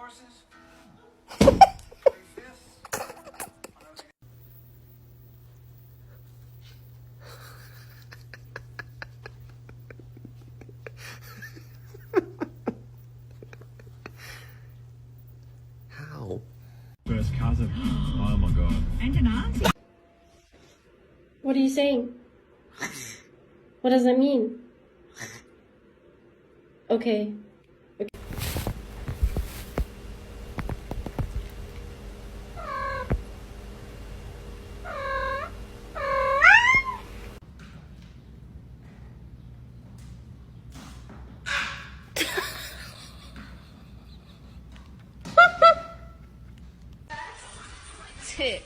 How? First cousin. Oh my god. And an auntie. What are you saying? What does that mean? Okay. Tick.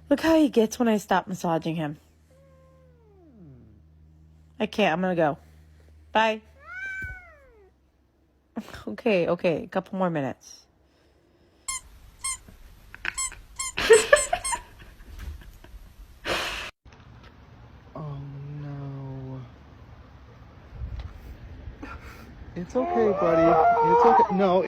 Look how he gets when I stop massaging him. I can't. I'm gonna go. Bye. Okay, a couple more minutes. Oh no. It's okay, buddy. It's okay. No.